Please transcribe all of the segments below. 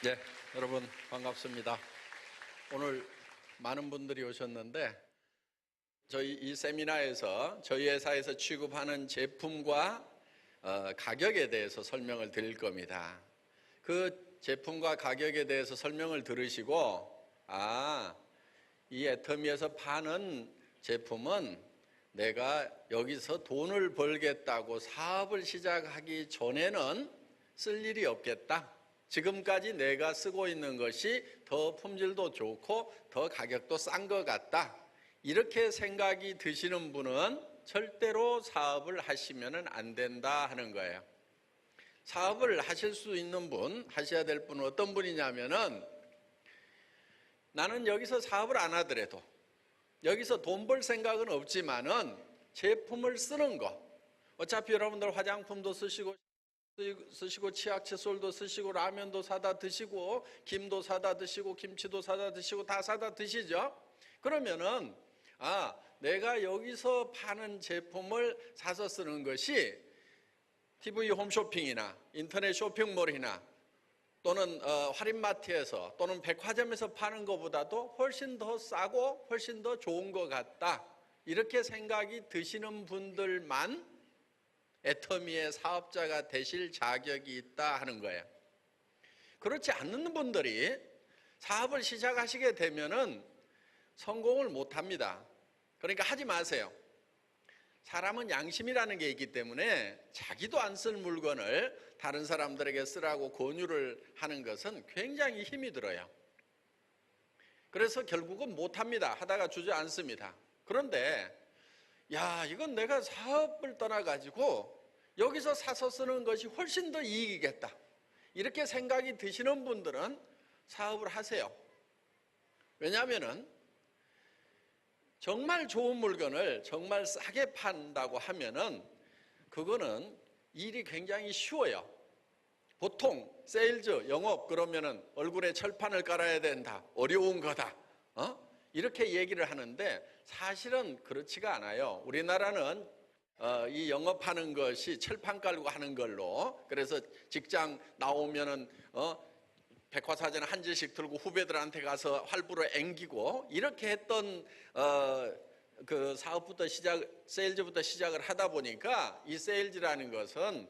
네, 여러분 반갑습니다. 오늘 많은 분들이 오셨는데 저희 이 세미나에서 저희 회사에서 취급하는 제품과 가격에 대해서 설명을 드릴 겁니다. 그 제품과 가격에 대해서 설명을 들으시고 이 애터미에서 파는 제품은 내가 여기서 돈을 벌겠다고 사업을 시작하기 전에는 쓸 일이 없겠다. 지금까지 내가 쓰고 있는 것이 더 품질도 좋고 더 가격도 싼 것 같다. 이렇게 생각이 드시는 분은 절대로 사업을 하시면 안 된다 하는 거예요. 사업을 하실 수 있는 분, 하셔야 될 분은 어떤 분이냐면은 나는 여기서 사업을 안 하더라도 여기서 돈 벌 생각은 없지만은 제품을 쓰는 거. 어차피 여러분들 화장품도 쓰시고 치약 칫솔도 쓰시고 라면도 사다 드시고 김도 사다 드시고 김치도 사다 드시고 다 사다 드시죠. 그러면은 내가 여기서 파는 제품을 사서 쓰는 것이 TV 홈쇼핑이나 인터넷 쇼핑몰이나 또는 할인마트에서 또는 백화점에서 파는 것보다도 훨씬 더 싸고 훨씬 더 좋은 것 같다. 이렇게 생각이 드시는 분들만 애터미의 사업자가 되실 자격이 있다 하는 거예요. 그렇지 않는 분들이 사업을 시작하시게 되면은 성공을 못 합니다. 그러니까 하지 마세요. 사람은 양심이라는 게 있기 때문에 자기도 안 쓸 물건을 다른 사람들에게 쓰라고 권유를 하는 것은 굉장히 힘이 들어요. 그래서 결국은 못 합니다. 하다가 주저앉습니다. 그런데 이건 내가 사업을 떠나가지고 여기서 사서 쓰는 것이 훨씬 더 이익이겠다. 이렇게 생각이 드시는 분들은 사업을 하세요. 왜냐하면은 정말 좋은 물건을 정말 싸게 판다고 하면은 그거는 일이 굉장히 쉬워요. 보통 세일즈, 영업 그러면은 얼굴에 철판을 깔아야 된다. 어려운 거다. 이렇게 얘기를 하는데 사실은 그렇지가 않아요. 우리나라는 이 영업하는 것이 철판 깔고 하는 걸로, 그래서 직장 나오면은 백화사전 한 지씩 들고 후배들한테 가서 활부로 앵기고 이렇게 했던 그 사업부터 세일즈부터 시작을 하다 보니까 이 세일즈라는 것은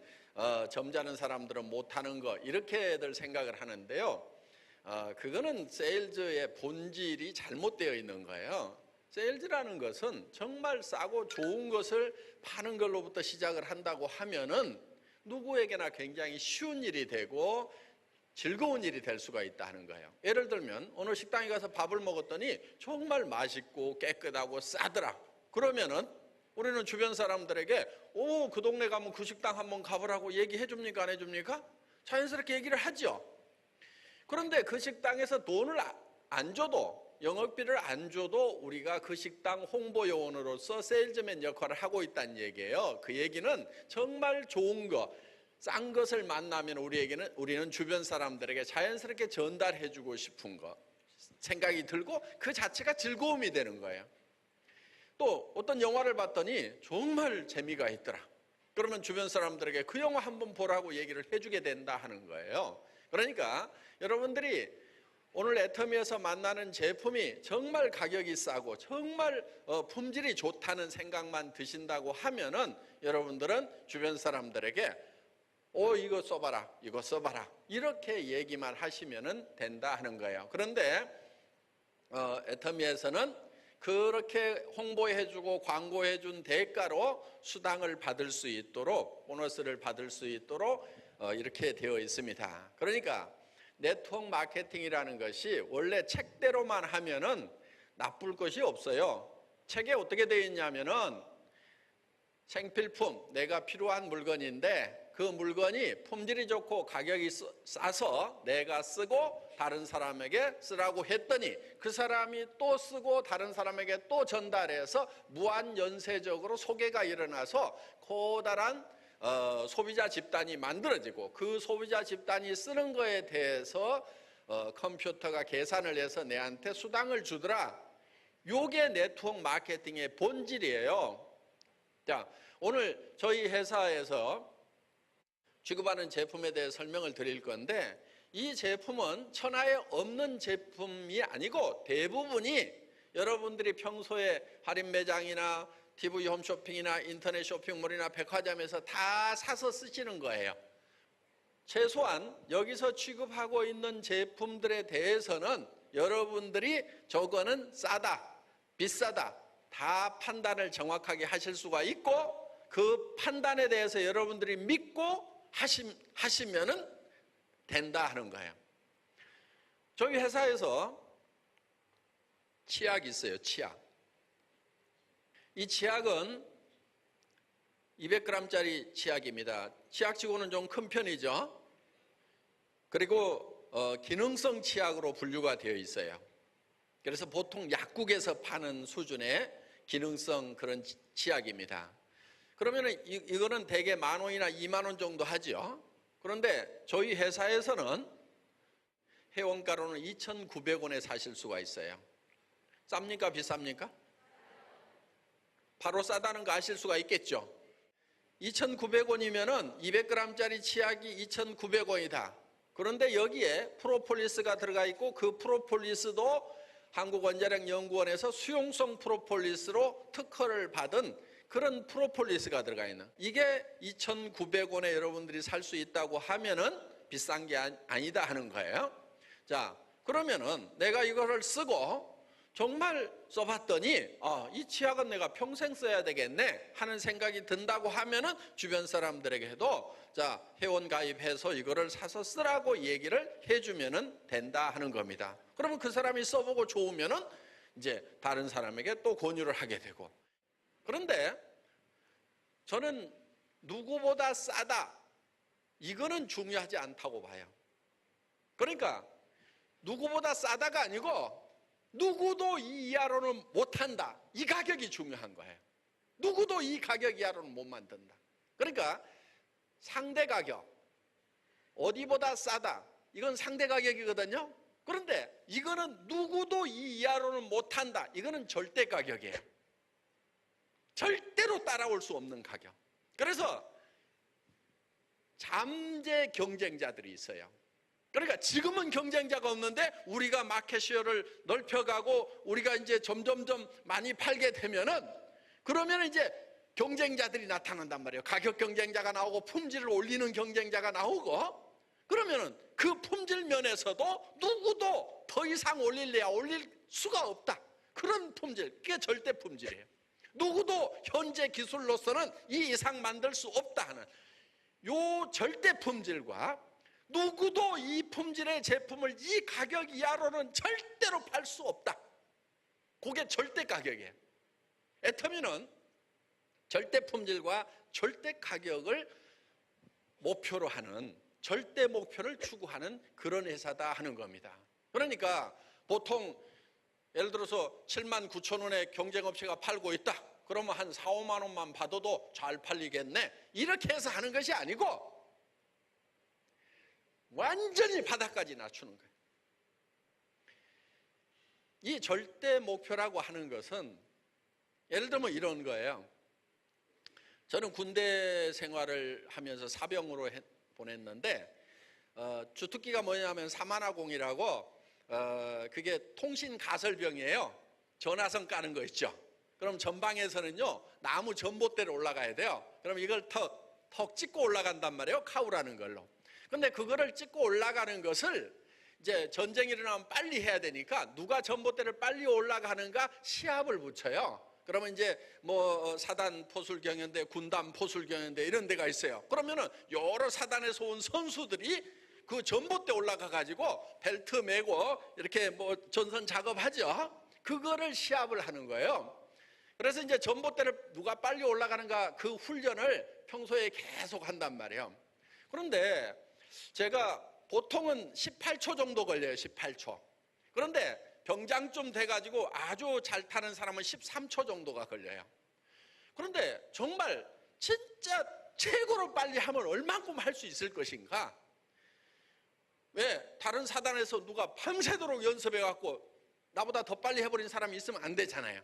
점잖은 사람들은 못하는 거 이렇게들 생각을 하는데요. 그거는 세일즈의 본질이 잘못되어 있는 거예요. 세일즈라는 것은 정말 싸고 좋은 것을 파는 걸로부터 시작을 한다고 하면은 누구에게나 굉장히 쉬운 일이 되고 즐거운 일이 될 수가 있다 하는 거예요. 예를 들면 오늘 식당에 가서 밥을 먹었더니 정말 맛있고 깨끗하고 싸더라. 그러면은 우리는 주변 사람들에게 그 동네 가면 그 식당 한번 가보라고 얘기해 줍니까 안 해줍니까? 자연스럽게 얘기를 하죠. 그런데 그 식당에서 돈을 안 줘도, 영업비를 안 줘도 우리가 그 식당 홍보 요원으로서 세일즈맨 역할을 하고 있다는 얘기예요. 그 얘기는 정말 좋은 거, 싼 것을 만나면 우리는 주변 사람들에게 자연스럽게 전달해주고 싶은 거 생각이 들고 그 자체가 즐거움이 되는 거예요. 또 어떤 영화를 봤더니 정말 재미가 있더라. 그러면 주변 사람들에게 그 영화 한번 보라고 얘기를 해주게 된다 하는 거예요. 그러니까 여러분들이 오늘 애터미에서 만나는 제품이 정말 가격이 싸고 정말 품질이 좋다는 생각만 드신다고 하면은 여러분들은 주변 사람들에게 이거 써봐라, 이거 써봐라 이렇게 얘기만 하시면 된다 하는 거예요. 그런데 애터미에서는 그렇게 홍보해주고 광고해준 대가로 수당을 받을 수 있도록, 보너스를 받을 수 있도록 이렇게 되어 있습니다. 그러니까 네트워크 마케팅이라는 것이 원래 책대로만 하면은 나쁠 것이 없어요. 책에 어떻게 되어 있냐면은 생필품, 내가 필요한 물건인데 그 물건이 품질이 좋고 가격이 싸서 내가 쓰고 다른 사람에게 쓰라고 했더니 그 사람이 또 쓰고 다른 사람에게 또 전달해서 무한연쇄적으로 소개가 일어나서 커다란 소비자 집단이 만들어지고 그 소비자 집단이 쓰는 거에 대해서 컴퓨터가 계산을 해서 내한테 수당을 주더라. 요게 네트워크 마케팅의 본질이에요. 자, 오늘 저희 회사에서 취급하는 제품에 대해 설명을 드릴 건데 이 제품은 천하에 없는 제품이 아니고 대부분이 여러분들이 평소에 할인 매장이나 TV 홈쇼핑이나 인터넷 쇼핑몰이나 백화점에서 다 사서 쓰시는 거예요. 최소한 여기서 취급하고 있는 제품들에 대해서는 여러분들이 저거는 싸다, 비싸다 다 판단을 정확하게 하실 수가 있고, 그 판단에 대해서 여러분들이 믿고 하시면은 된다 하는 거예요. 저희 회사에서 치약이 있어요. 치약. 이 치약은 200g짜리 치약입니다. 치약치고는 좀 큰 편이죠. 그리고 기능성 치약으로 분류가 되어 있어요. 그래서 보통 약국에서 파는 수준의 기능성 그런 치약입니다. 그러면 이거는 대개 10,000원이나 20,000원 정도 하죠. 그런데 저희 회사에서는 회원가로는 2,900원에 사실 수가 있어요. 쌉니까? 비쌉니까? 바로 싸다는 거 아실 수가 있겠죠. 2,900원이면은 200g짜리 치약이 2,900원이다. 그런데 여기에 프로폴리스가 들어가 있고, 그 프로폴리스도 한국원자력연구원에서 수용성 프로폴리스로 특허를 받은 그런 프로폴리스가 들어가 있는, 이게 2,900원에 여러분들이 살 수 있다고 하면은 비싼 게 아니다 하는 거예요. 자, 그러면은 내가 이거를 쓰고 정말 써봤더니 이 치약은 내가 평생 써야 되겠네 하는 생각이 든다고 하면은 주변 사람들에게도 자, 회원 가입해서 이거를 사서 쓰라고 얘기를 해주면은 된다 하는 겁니다. 그러면 그 사람이 써보고 좋으면은 이제 다른 사람에게 또 권유를 하게 되고. 그런데 저는 누구보다 싸다, 이거는 중요하지 않다고 봐요. 그러니까 누구보다 싸다가 아니고 누구도 이 이하로는 못한다, 이 가격이 중요한 거예요. 누구도 이 가격 이하로는 못 만든다. 그러니까 상대 가격, 어디보다 싸다, 이건 상대 가격이거든요. 그런데 이거는 누구도 이 이하로는 못한다, 이거는 절대 가격이에요. 절대로 따라올 수 없는 가격. 그래서 잠재 경쟁자들이 있어요. 그러니까 지금은 경쟁자가 없는데 우리가 마켓쉐어를 넓혀가고 우리가 이제 점점점 많이 팔게 되면은, 그러면 이제 경쟁자들이 나타난단 말이에요. 가격 경쟁자가 나오고 품질을 올리는 경쟁자가 나오고, 그러면은 그 품질 면에서도 누구도 더 이상 올릴 수가 없다. 그런 품질, 그게 절대 품질이에요. 누구도 현재 기술로서는 이 이상 만들 수 없다 하는 요 절대 품질과, 누구도 이 품질의 제품을 이 가격 이하로는 절대로 팔 수 없다, 그게 절대 가격이에요. 애터미는 절대 품질과 절대 가격을 목표로 하는, 절대 목표를 추구하는 그런 회사다 하는 겁니다. 그러니까 보통 예를 들어서 79,000원에 경쟁업체가 팔고 있다, 그러면 한 4, 5만 원만 받아도 잘 팔리겠네, 이렇게 해서 하는 것이 아니고 완전히 바닥까지 낮추는 거예요. 이 절대 목표라고 하는 것은 예를 들면 이런 거예요. 저는 군대 생활을 하면서 사병으로 보냈는데 주특기가 뭐냐면 사만화공이라고, 그게 통신 가설병이에요. 전화선 까는 거 있죠. 그럼 전방에서는요 나무 전봇대로 올라가야 돼요. 그럼 이걸 턱 찍고 올라간단 말이에요, 카우라는 걸로. 근데 그거를 찍고 올라가는 것을 이제 전쟁이 일어나면 빨리 해야 되니까 누가 전봇대를 빨리 올라가는가 시합을 붙여요. 그러면 이제 뭐 사단 포술경연대, 군단 포술경연대 이런 데가 있어요. 그러면은 여러 사단에서 온 선수들이 그 전봇대 올라가 가지고 벨트 메고 이렇게 뭐 전선 작업하죠. 그거를 시합을 하는 거예요. 그래서 이제 전봇대를 누가 빨리 올라가는가 그 훈련을 평소에 계속 한단 말이에요. 그런데 제가 보통은 18초 정도 걸려요. 18초. 그런데 병장쯤 돼가지고 아주 잘 타는 사람은 13초 정도가 걸려요. 그런데 정말 진짜 최고로 빨리 하면 얼만큼 할 수 있을 것인가? 왜? 다른 사단에서 누가 밤새도록 연습해갖고 나보다 더 빨리 해버린 사람이 있으면 안 되잖아요.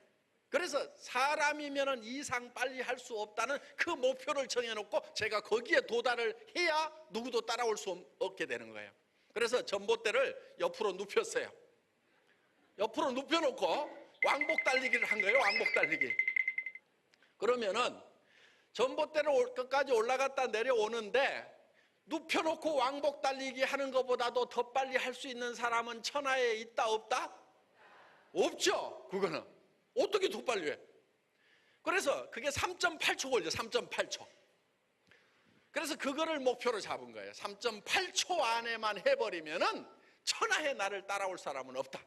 그래서 사람이면 이상 빨리 할 수 없다는 그 목표를 정해놓고 제가 거기에 도달을 해야 누구도 따라올 수 없게 되는 거예요. 그래서 전봇대를 옆으로 눕혔어요. 옆으로 눕혀놓고 왕복 달리기를 한 거예요. 왕복 달리기. 그러면은 전봇대를 끝까지 올라갔다 내려오는데 눕혀놓고 왕복 달리기 하는 것보다도 더 빨리 할 수 있는 사람은 천하에 있다 없다? 없죠. 그거는 어떻게 더 빨리 해? 그래서 그게 3.8초 걸려. 3.8초. 그래서 그거를 목표로 잡은 거예요. 3.8초 안에만 해버리면은 천하에 나를 따라올 사람은 없다.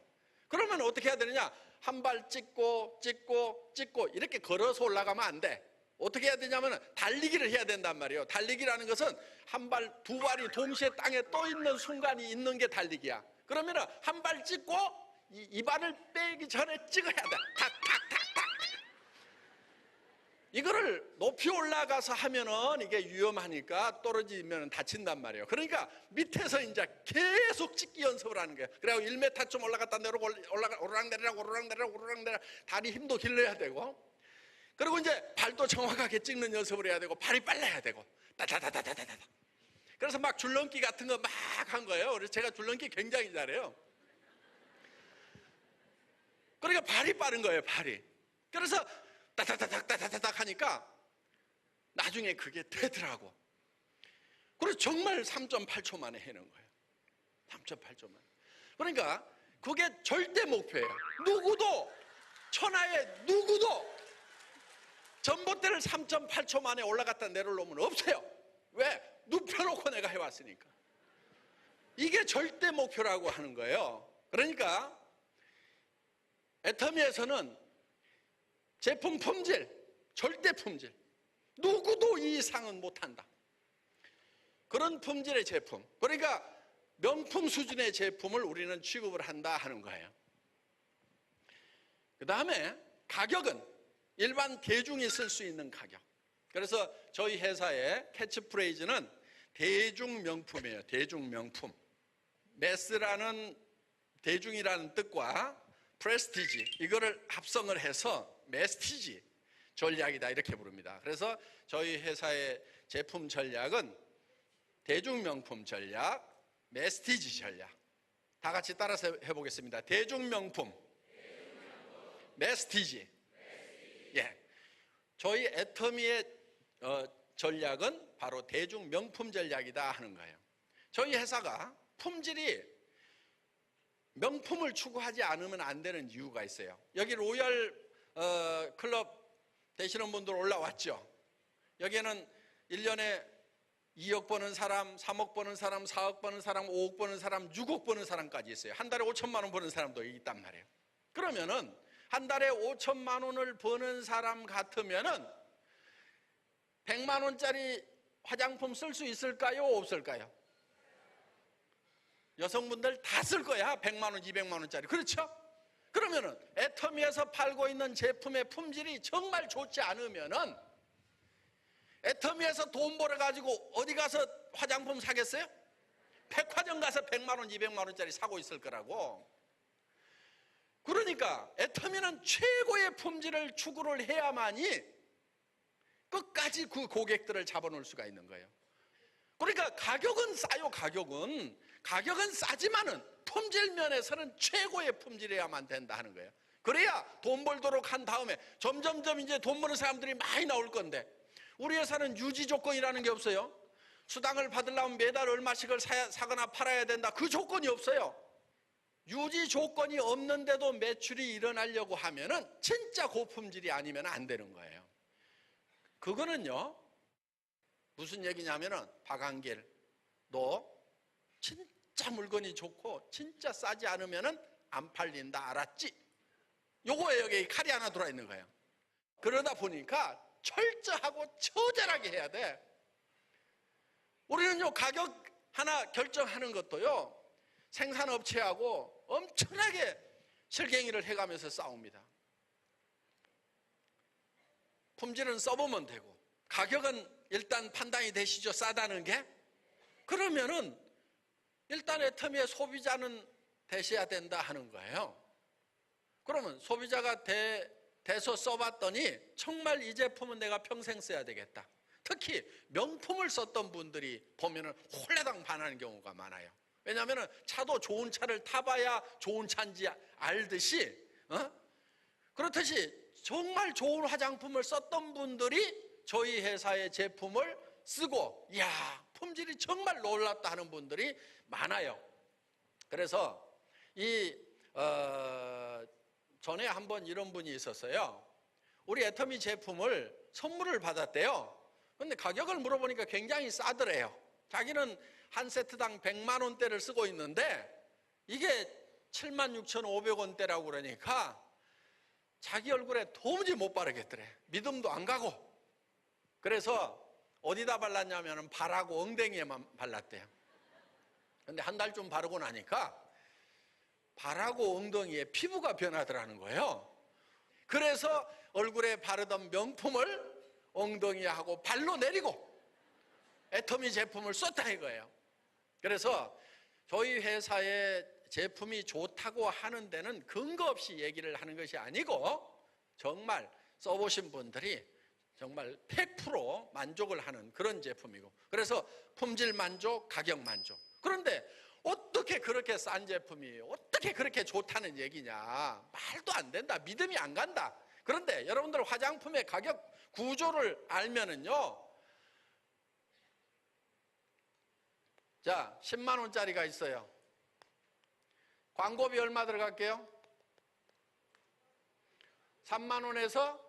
그러면 어떻게 해야 되느냐? 한 발 찍고 이렇게 걸어서 올라가면 안 돼. 어떻게 해야 되냐면 달리기를 해야 된단 말이에요. 달리기라는 것은 한 발, 두 발이 동시에 땅에 떠 있는 순간이 있는 게 달리기야. 그러면 한 발 찍고 이 발을 빼기 전에 찍어야 돼. 탁탁탁탁. 이거를 높이 올라가서 하면은 이게 위험하니까 떨어지면 다친단 말이에요. 그러니까 밑에서 이제 계속 찍기 연습을 하는 거예요. 그래서 1m쯤 올라갔다 내려오고 오르락내리락 다리 힘도 길러야 되고, 그리고 이제 발도 정확하게 찍는 연습을 해야 되고, 발이 빨라야 되고, 따다다다다다다. 그래서 막 줄넘기 같은 거 막 한 거예요. 그래서 제가 줄넘기 굉장히 잘해요. 그러니까 발이 빠른 거예요, 발이. 그래서 따다다닥 하니까 나중에 그게 되더라고. 그래서 정말 3.8초 만에 해는 거예요. 3.8초 만에. 그러니까 그게 절대 목표예요. 누구도, 천하에 누구도 전봇대를 3.8초 만에 올라갔다 내려오면 없어요. 왜? 눕혀놓고 내가 해왔으니까. 이게 절대 목표라고 하는 거예요. 그러니까 애터미에서는 제품 품질, 절대 품질, 누구도 이 이상은 못한다. 그런 품질의 제품, 그러니까 명품 수준의 제품을 우리는 취급을 한다 하는 거예요. 그 다음에 가격은 일반 대중이 쓸 수 있는 가격. 그래서 저희 회사의 캐치프레이즈는 대중명품이에요. 대중명품. 매스라는 대중이라는 뜻과 프레스티지, 이거를 합성을 해서 메스티지 전략이다 이렇게 부릅니다. 그래서 저희 회사의 제품 전략은 대중명품 전략, 메스티지 전략. 다 같이 따라서 해보겠습니다. 대중명품, 메스티지. 예, 저희 애터미의 전략은 바로 대중명품 전략이다 하는 거예요. 저희 회사가 품질이 명품을 추구하지 않으면 안 되는 이유가 있어요. 여기 로열 클럽 되시는 분들 올라왔죠. 여기에는 1년에 2억 버는 사람, 3억 버는 사람, 4억 버는 사람, 5억 버는 사람, 6억 버는 사람까지 있어요. 한 달에 5천만 원 버는 사람도 있단 말이에요. 그러면은 한 달에 5천만 원을 버는 사람 같으면은 100만 원짜리 화장품 쓸 수 있을까요? 없을까요? 여성분들 다 쓸 거야. 100만 원, 200만 원짜리. 그렇죠? 그러면은 애터미에서 팔고 있는 제품의 품질이 정말 좋지 않으면은 애터미에서 돈 벌어가지고 어디 가서 화장품 사겠어요? 백화점 가서 100만 원, 200만 원짜리 사고 있을 거라고. 그러니까 애터미는 최고의 품질을 추구를 해야만이 끝까지 그 고객들을 잡아놓을 수가 있는 거예요. 그러니까 가격은 싸요. 가격은 싸지만은 품질 면에서는 최고의 품질이어야만 된다 하는 거예요. 그래야 돈 벌도록 한 다음에 점점점 이제 돈 버는 사람들이 많이 나올 건데, 우리 회사는 유지 조건이라는 게 없어요. 수당을 받으려면 매달 얼마씩을 사거나 팔아야 된다, 그 조건이 없어요. 유지 조건이 없는데도 매출이 일어나려고 하면은 진짜 고품질이 아니면 안 되는 거예요. 그거는요, 무슨 얘기냐면은 박한길, 너 진짜 물건이 좋고 진짜 싸지 않으면은 안 팔린다, 알았지? 요거에 여기 칼이 하나 들어있는 거예요. 그러다 보니까 철저하고 처절하게 해야 돼. 우리는요, 가격 하나 결정하는 것도요, 생산업체하고 엄청나게 실갱이를 해가면서 싸웁니다. 품질은 써보면 되고, 가격은 일단 판단이 되시죠? 싸다는 게? 그러면은 일단 애터미의 소비자는 되셔야 된다 하는 거예요. 그러면 소비자가 돼서 써봤더니 정말 이 제품은 내가 평생 써야 되겠다. 특히 명품을 썼던 분들이 보면은 홀라당 반하는 경우가 많아요. 왜냐하면 차도 좋은 차를 타봐야 좋은 차인지 알듯이, 그렇듯이 정말 좋은 화장품을 썼던 분들이 저희 회사의 제품을 쓰고, 이야, 품질이 정말 놀랍다 하는 분들이 많아요. 그래서 전에 한번 이런 분이 있었어요. 우리 애터미 제품을 선물을 받았대요. 근데 가격을 물어보니까 굉장히 싸더래요. 자기는 한 세트당 100만 원대를 쓰고 있는데 이게 76,500원대라고 그러니까 자기 얼굴에 도무지 못 바르겠더래. 믿음도 안 가고. 그래서 어디다 발랐냐면 발하고 엉덩이에만 발랐대요. 근데 한 달쯤 바르고 나니까 발하고 엉덩이에 피부가 변하더라는 거예요. 그래서 얼굴에 바르던 명품을 엉덩이하고 발로 내리고 애터미 제품을 썼다 이거예요. 그래서 저희 회사의 제품이 좋다고 하는 데는 근거 없이 얘기를 하는 것이 아니고 정말 써보신 분들이 정말 100% 만족을 하는 그런 제품이고, 그래서 품질 만족, 가격 만족. 그런데 어떻게 그렇게 싼 제품이 어떻게 그렇게 좋다는 얘기냐? 말도 안 된다. 믿음이 안 간다. 그런데 여러분들 화장품의 가격 구조를 알면은요, 자, 10만 원짜리가 있어요. 광고비 얼마 들어갈게요? 3만 원에서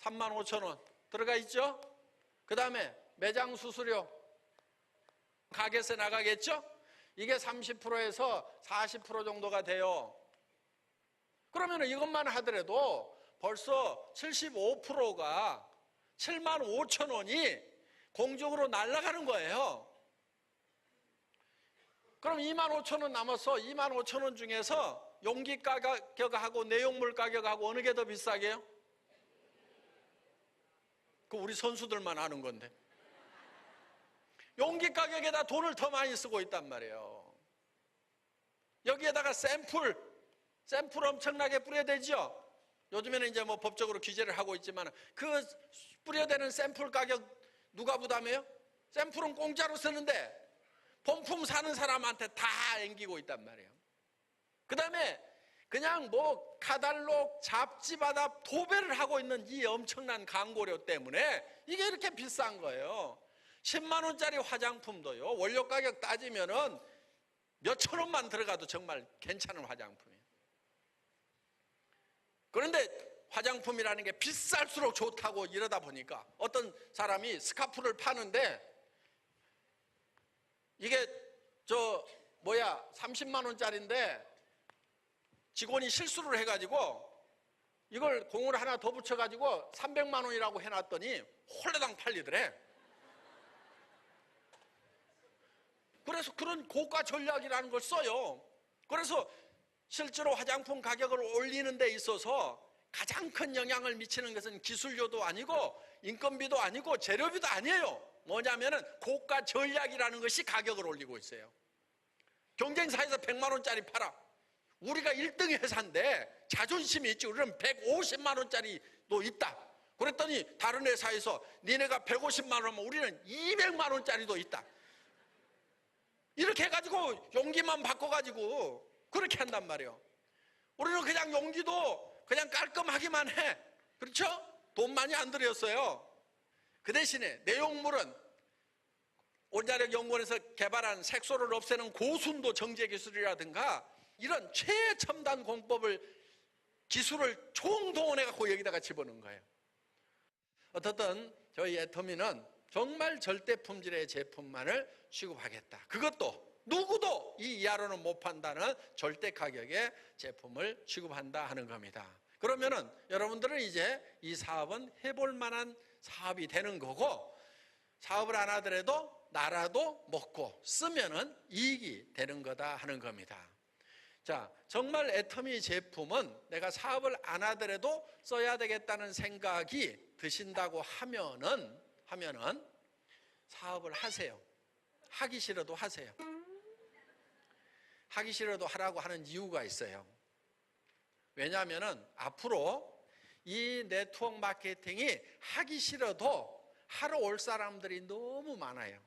3만 5천 원 들어가 있죠? 그 다음에 매장 수수료, 가게세 나가겠죠? 이게 30%에서 40% 정도가 돼요. 그러면 이것만 하더라도 벌써 75%가 7만 5천 원이 공중으로 날아가는 거예요. 그럼 2만 5천 원 남았어. 2만 5천 원 중에서 용기 가격하고 내용물 가격하고 어느 게 더 비싸게요? 그 우리 선수들만 아는 건데. 용기 가격에다 돈을 더 많이 쓰고 있단 말이에요. 여기에다가 샘플 엄청나게 뿌려야 되죠. 요즘에는 이제 뭐 법적으로 규제를 하고 있지만 그 뿌려대는 샘플 가격 누가 부담해요? 샘플은 공짜로 쓰는데 본품 사는 사람한테 다 앵기고 있단 말이에요. 그 다음에 그냥 뭐 카탈로그, 잡지마다 도배를 하고 있는 이 엄청난 광고료 때문에 이게 이렇게 비싼 거예요. 10만 원짜리 화장품도요, 원료 가격 따지면은 몇천 원만 들어가도 정말 괜찮은 화장품이에요. 그런데 화장품이라는 게 비쌀수록 좋다고 이러다 보니까 어떤 사람이 스카프를 파는데 이게 30만 원짜리인데 직원이 실수를 해가지고 이걸 공을 하나 더 붙여가지고 300만 원이라고 해놨더니 홀라당 팔리더래. 그래서 그런 고가 전략이라는 걸 써요. 그래서 실제로 화장품 가격을 올리는 데 있어서 가장 큰 영향을 미치는 것은 기술료도 아니고 인건비도 아니고 재료비도 아니에요. 뭐냐면은 고가 전략이라는 것이 가격을 올리고 있어요. 경쟁사에서 100만 원짜리 팔아. 우리가 1등 회사인데 자존심이 있지. 우리는 150만 원짜리도 있다. 그랬더니 다른 회사에서 니네가 150만 원이면 우리는 200만 원짜리도 있다. 이렇게 해가지고 용기만 바꿔가지고 그렇게 한단 말이에요. 우리는 그냥 용기도 그냥 깔끔하기만 해. 그렇죠? 돈 많이 안 들였어요. 그 대신에 내용물은 온자력 연구원에서 개발한 색소를 없애는 고순도 정제 기술이라든가 이런 최첨단 공법을 기술을 총동원해 갖고 여기다가 집어넣은 거예요. 어떻든 저희 애터미는 정말 절대 품질의 제품만을 취급하겠다. 그것도 누구도 이 이하로는 못 판다는 절대 가격의 제품을 취급한다 하는 겁니다. 그러면은 여러분들은 이제 이 사업은 해볼 만한 사업이 되는 거고, 사업을 안 하더라도 나라도 먹고 쓰면은 이익이 되는 거다 하는 겁니다. 자, 정말 애터미 제품은 내가 사업을 안 하더라도 써야 되겠다는 생각이 드신다고 하면은 사업을 하세요. 하기 싫어도 하세요. 하기 싫어도 하라고 하는 이유가 있어요. 왜냐하면은 앞으로 이 네트워크 마케팅이 하기 싫어도 하러 올 사람들이 너무 많아요.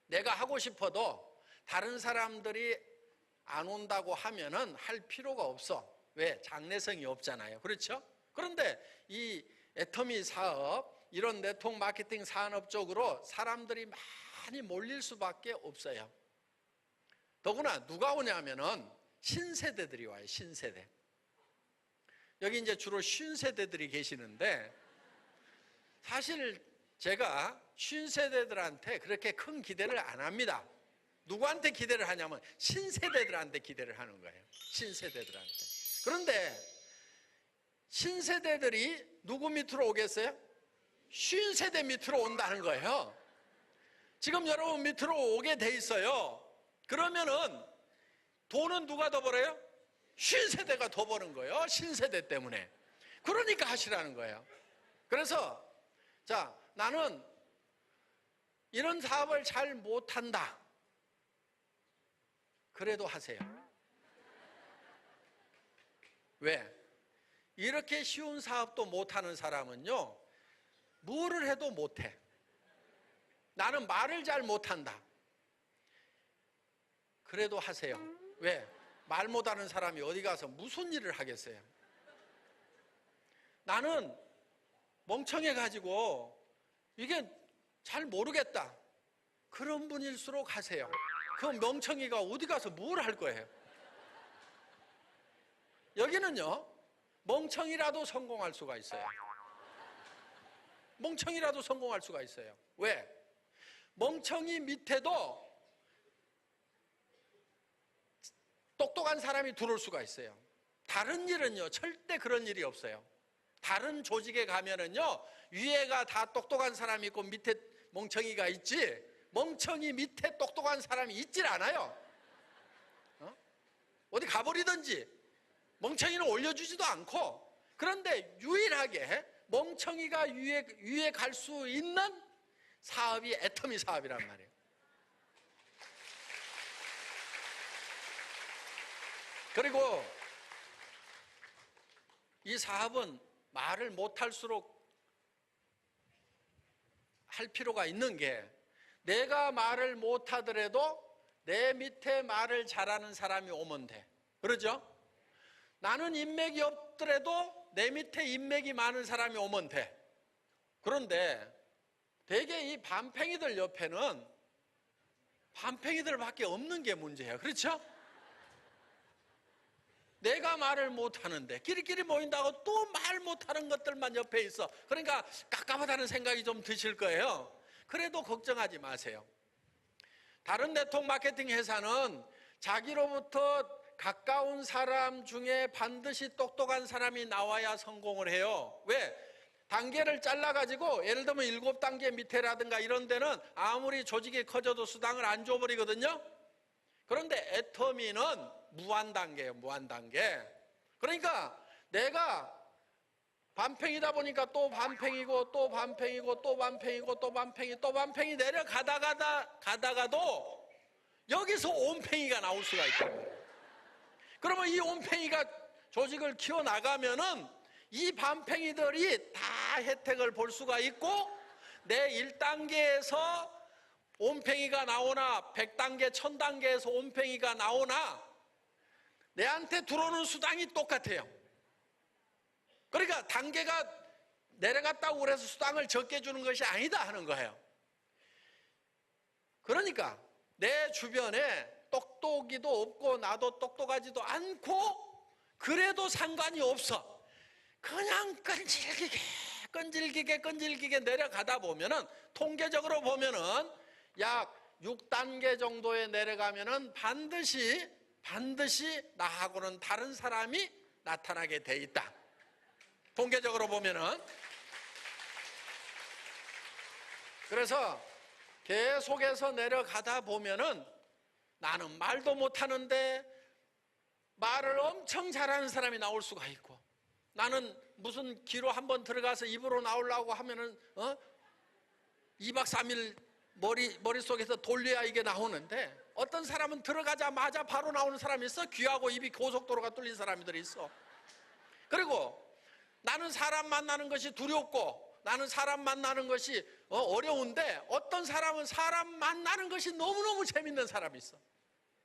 내가 하고 싶어도 다른 사람들이 안 온다고 하면은 할 필요가 없어. 왜? 장래성이 없잖아요. 그렇죠? 그런데 이 애터미 사업, 이런 네트워크 마케팅 산업 쪽으로 사람들이 많이 몰릴 수밖에 없어요. 더구나 누가 오냐면은 신세대들이 와요. 신세대. 여기 이제 주로 신세대들이 계시는데, 사실 제가 신세대들한테 그렇게 큰 기대를 안 합니다. 누구한테 기대를 하냐면 신세대들한테 기대를 하는 거예요. 신세대들한테. 그런데 신세대들이 누구 밑으로 오겠어요? 신세대 밑으로 온다는 거예요. 지금 여러분 밑으로 오게 돼 있어요. 그러면은 돈은 누가 더 벌어요? 신세대가 더 버는 거예요. 신세대 때문에. 그러니까 하시라는 거예요. 그래서 자, 나는 이런 사업을 잘 못한다. 그래도 하세요. 왜? 이렇게 쉬운 사업도 못하는 사람은요, 뭐를 해도 못해. 나는 말을 잘 못한다. 그래도 하세요. 왜? 말 못하는 사람이 어디 가서 무슨 일을 하겠어요? 나는 멍청해가지고 이게 잘 모르겠다. 그런 분일수록 하세요. 그 멍청이가 어디 가서 뭘 할 거예요? 여기는요, 멍청이라도 성공할 수가 있어요. 멍청이라도 성공할 수가 있어요. 왜? 멍청이 밑에도 똑똑한 사람이 들어올 수가 있어요. 다른 일은요, 절대 그런 일이 없어요. 다른 조직에 가면은요, 위에가 다 똑똑한 사람이 있고 밑에 멍청이가 있지, 멍청이 밑에 똑똑한 사람이 있질 않아요. 어디 가버리든지 멍청이는 올려주지도 않고. 그런데 유일하게 멍청이가 위에 갈 수 있는 사업이 애터미 사업이란 말이에요. 그리고 이 사업은 말을 못할수록 할 필요가 있는 게, 내가 말을 못하더라도 내 밑에 말을 잘하는 사람이 오면 돼. 그러죠? 나는 인맥이 없더라도 내 밑에 인맥이 많은 사람이 오면 돼. 그런데 대개 이 반팽이들 옆에는 반팽이들밖에 없는 게 문제예요. 그렇죠? 내가 말을 못하는데 끼리끼리 모인다고 또 말 못하는 것들만 옆에 있어. 그러니까 깝깝하다는 생각이 좀 드실 거예요. 그래도 걱정하지 마세요. 다른 네트워크 마케팅 회사는 자기로부터 가까운 사람 중에 반드시 똑똑한 사람이 나와야 성공을 해요. 왜? 단계를 잘라가지고 예를 들면 7단계 밑에라든가 이런 데는 아무리 조직이 커져도 수당을 안 줘버리거든요. 그런데 애터미는 무한단계예요. 무한단계. 그러니까 내가 반팽이다 보니까 또 반팽이고 또 반팽이고 또 반팽이고 또 반팽이 또 반팽이 내려가다가도 여기서 온팽이가 나올 수가 있다. 그러면 이 온팽이가 조직을 키워나가면은 이 반팽이들이 다 혜택을 볼 수가 있고, 내 1단계에서 온팽이가 나오나 100단계, 1000단계에서 온팽이가 나오나 내한테 들어오는 수당이 똑같아요. 그러니까 단계가 내려갔다고 그래서 수당을 적게 주는 것이 아니다 하는 거예요. 그러니까 내 주변에 똑똑이도 없고 나도 똑똑하지도 않고 그래도 상관이 없어. 그냥 끈질기게 내려가다 보면은, 통계적으로 보면은 약 6단계 정도에 내려가면은 반드시 나하고는 다른 사람이 나타나게 돼 있다. 통계적으로 보면은. 그래서 계속해서 내려가다 보면은 나는 말도 못하는데 말을 엄청 잘하는 사람이 나올 수가 있고, 나는 무슨 귀로 한번 들어가서 입으로 나오려고 하면은 2박 3일 머릿속에서 돌려야 이게 나오는데, 어떤 사람은 들어가자마자 바로 나오는 사람이 있어. 귀하고 입이 고속도로가 뚫린 사람들이 있어. 그리고 나는 사람 만나는 것이 두렵고 나는 사람 만나는 것이 어려운데 어떤 사람은 사람 만나는 것이 너무너무 재밌는 사람이 있어.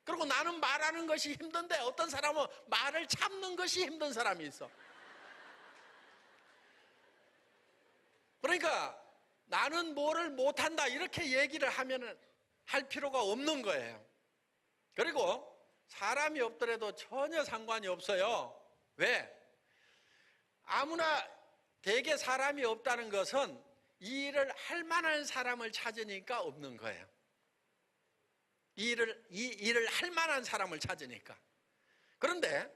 그리고 나는 말하는 것이 힘든데 어떤 사람은 말을 참는 것이 힘든 사람이 있어. 그러니까 나는 뭐를 못한다 이렇게 얘기를 하면은 할 필요가 없는 거예요. 그리고 사람이 없더라도 전혀 상관이 없어요. 왜? 아무나 대개 사람이 없다는 것은 이 일을 할 만한 사람을 찾으니까 없는 거예요. 이 일을 할 만한 사람을 찾으니까. 그런데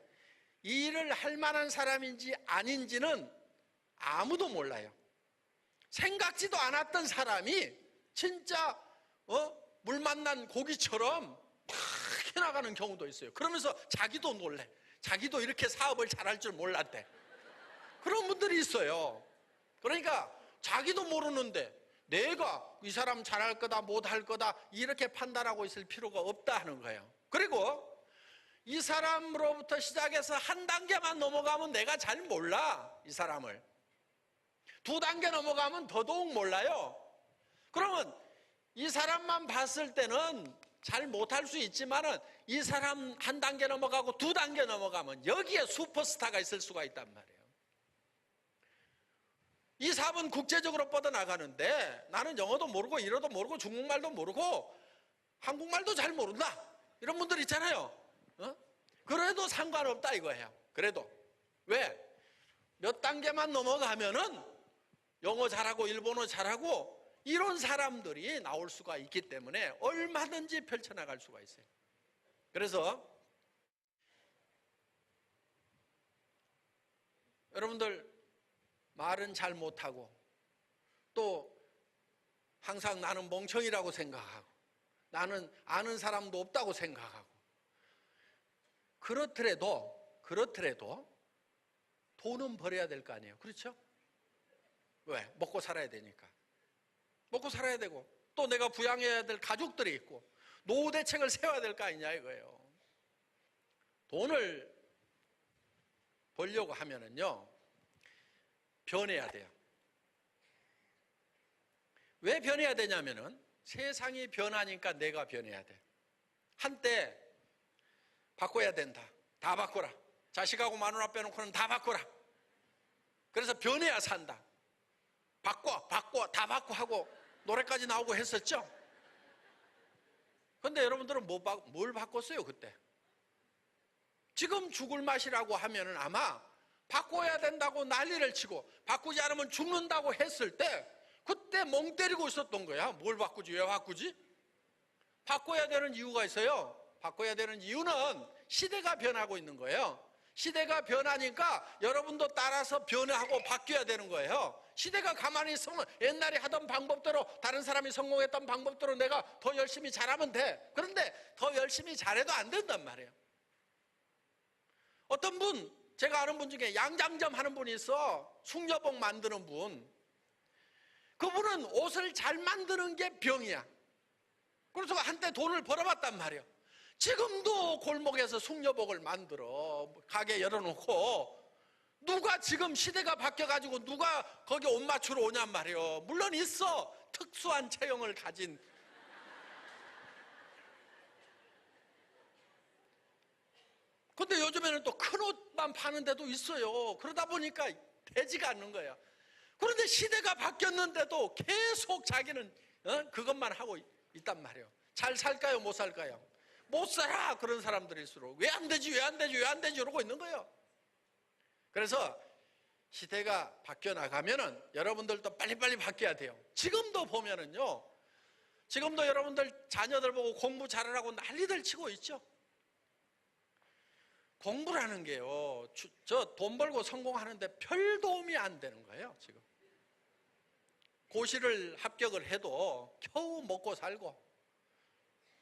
이 일을 할 만한 사람인지 아닌지는 아무도 몰라요. 생각지도 않았던 사람이 진짜 물 만난 고기처럼 팍 해나가는 경우도 있어요. 그러면서 자기도 놀래. 자기도 이렇게 사업을 잘할 줄 몰랐대. 그런 분들이 있어요. 그러니까 자기도 모르는데 내가 이 사람 잘할 거다 못할 거다 이렇게 판단하고 있을 필요가 없다 하는 거예요. 그리고 이 사람으로부터 시작해서 한 단계만 넘어가면 내가 잘 몰라. 이 사람을 2단계 넘어가면 더더욱 몰라요. 그러면 이 사람만 봤을 때는 잘 못할 수 있지만은 이 사람 한 단계 넘어가고 2단계 넘어가면 여기에 슈퍼스타가 있을 수가 있단 말이에요. 이 사업은 국제적으로 뻗어나가는데 나는 영어도 모르고 일어도 모르고 중국말도 모르고 한국말도 잘 모른다. 이런 분들 있잖아요. 그래도 상관없다 이거예요. 그래도 왜? 몇 단계만 넘어가면은 영어 잘하고 일본어 잘하고 이런 사람들이 나올 수가 있기 때문에 얼마든지 펼쳐나갈 수가 있어요. 그래서 여러분들 말은 잘 못하고 또 항상 나는 멍청이라고 생각하고 나는 아는 사람도 없다고 생각하고 그렇더라도 돈은 벌어야 될 거 아니에요. 그렇죠? 왜? 먹고 살아야 되니까. 먹고 살아야 되고 또 내가 부양해야 될 가족들이 있고 노후 대책을 세워야 될 거 아니냐 이거예요. 돈을 벌려고 하면은요 변해야 돼요. 왜 변해야 되냐면은 세상이 변하니까 내가 변해야 돼. 한때 바꿔야 된다. 다 바꿔라. 자식하고 마누라 빼놓고는 다 바꿔라. 그래서 변해야 산다. 바꿔 다 바꿔 하고 노래까지 나오고 했었죠. 그런데 여러분들은 뭘 바꿨어요 그때? 지금 죽을 맛이라고 하면은 아마 바꿔야 된다고 난리를 치고 바꾸지 않으면 죽는다고 했을 때 그때 멍 때리고 있었던 거야. 뭘 바꾸지? 왜 바꾸지? 바꿔야 되는 이유가 있어요. 바꿔야 되는 이유는 시대가 변하고 있는 거예요. 시대가 변하니까 여러분도 따라서 변화하고 바뀌어야 되는 거예요. 시대가 가만히 있으면 옛날에 하던 방법대로 다른 사람이 성공했던 방법대로 내가 더 열심히 잘하면 돼. 그런데 더 열심히 잘해도 안 된단 말이에요. 어떤 분, 제가 아는 분 중에 양장점 하는 분이 있어. 숙녀복 만드는 분. 그분은 옷을 잘 만드는 게 병이야. 그래서 한때 돈을 벌어봤단 말이에요. 지금도 골목에서 숙녀복을 만들어 가게 열어놓고 누가 지금 시대가 바뀌어가지고 누가 거기 옷 맞추러 오냔 말이에요. 물론 있어. 특수한 체형을 가진. 근데 요즘에는 또 큰 옷만 파는 데도 있어요. 그러다 보니까 되지가 않는 거예요. 그런데 시대가 바뀌었는데도 계속 자기는 그것만 하고 있단 말이에요. 잘 살까요? 못 살까요? 못 살아. 그런 사람들일수록 왜 안 되지? 왜 안 되지? 왜 안 되지? 이러고 있는 거예요. 그래서 시대가 바뀌어 나가면은 여러분들도 빨리빨리 바뀌어야 돼요. 지금도 보면은요. 지금도 여러분들 자녀들 보고 공부 잘하라고 난리들 치고 있죠. 공부라는 게요. 저 돈 벌고 성공하는데 별 도움이 안 되는 거예요. 지금. 고시를 합격을 해도 겨우 먹고 살고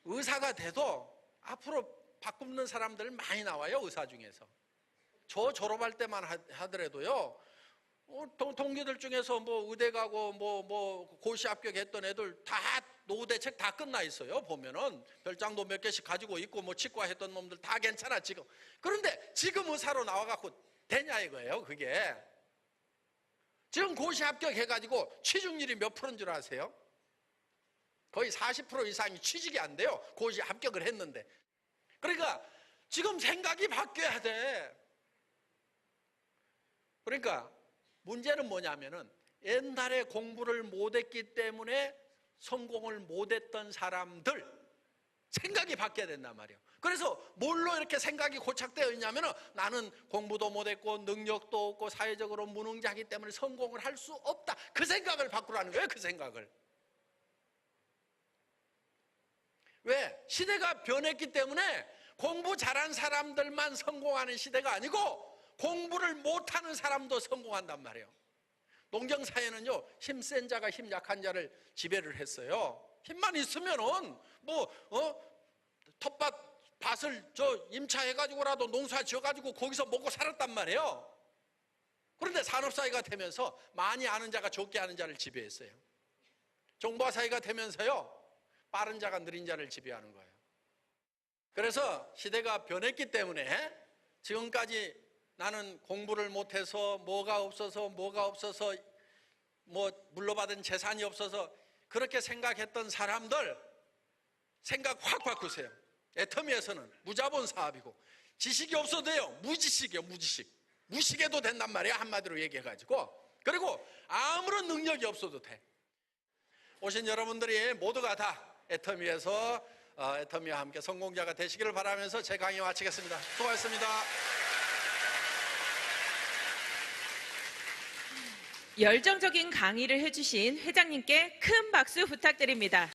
의사가 돼도 앞으로 바꾸는 사람들 많이 나와요. 의사 중에서. 저 졸업할 때만 하더라도요. 동기들 중에서 뭐 의대 가고 뭐 고시 합격했던 애들 다 노후 대책 다 끝나 있어요. 보면은 별장도 몇 개씩 가지고 있고 뭐 치과 했던 놈들 다 괜찮아 지금. 그런데 지금 의사로 나와갖고 되냐 이거예요. 그게 지금 고시 합격해가지고 취직률이 몇 프로인 줄 아세요? 거의 40% 이상이 취직이 안 돼요. 고시 합격을 했는데. 그러니까 지금 생각이 바뀌어야 돼. 그러니까 문제는 뭐냐면은 옛날에 공부를 못했기 때문에 성공을 못했던 사람들 생각이 바뀌어야 된단 말이에요. 그래서 뭘로 이렇게 생각이 고착되어 있냐면은 나는 공부도 못했고 능력도 없고 사회적으로 무능자이기 때문에 성공을 할 수 없다. 그 생각을 바꾸라는 거예요. 그 생각을. 왜? 시대가 변했기 때문에 공부 잘한 사람들만 성공하는 시대가 아니고 공부를 못하는 사람도 성공한단 말이에요. 농경사회는요, 힘센 자가 힘 약한 자를 지배를 했어요. 힘만 있으면은 밭을 임차해가지고라도 농사 지어가지고 거기서 먹고 살았단 말이에요. 그런데 산업사회가 되면서 많이 아는 자가 적게 아는 자를 지배했어요. 정보화사회가 되면서요, 빠른 자가 느린 자를 지배하는 거예요. 그래서 시대가 변했기 때문에 지금까지 나는 공부를 못해서 뭐가 없어서 물러받은 재산이 없어서 그렇게 생각했던 사람들 생각 확 바꾸세요. 애터미에서는 무자본 사업이고 지식이 없어도 돼요. 무지식이에요. 무식해도 된단 말이에요. 한마디로 얘기해가지고. 그리고 아무런 능력이 없어도 돼. 오신 여러분들이 모두가 다 애터미에서 애터미와 함께 성공자가 되시기를 바라면서 제 강의 마치겠습니다. 수고하셨습니다. 열정적인 강의를 해주신 회장님께 큰 박수 부탁드립니다.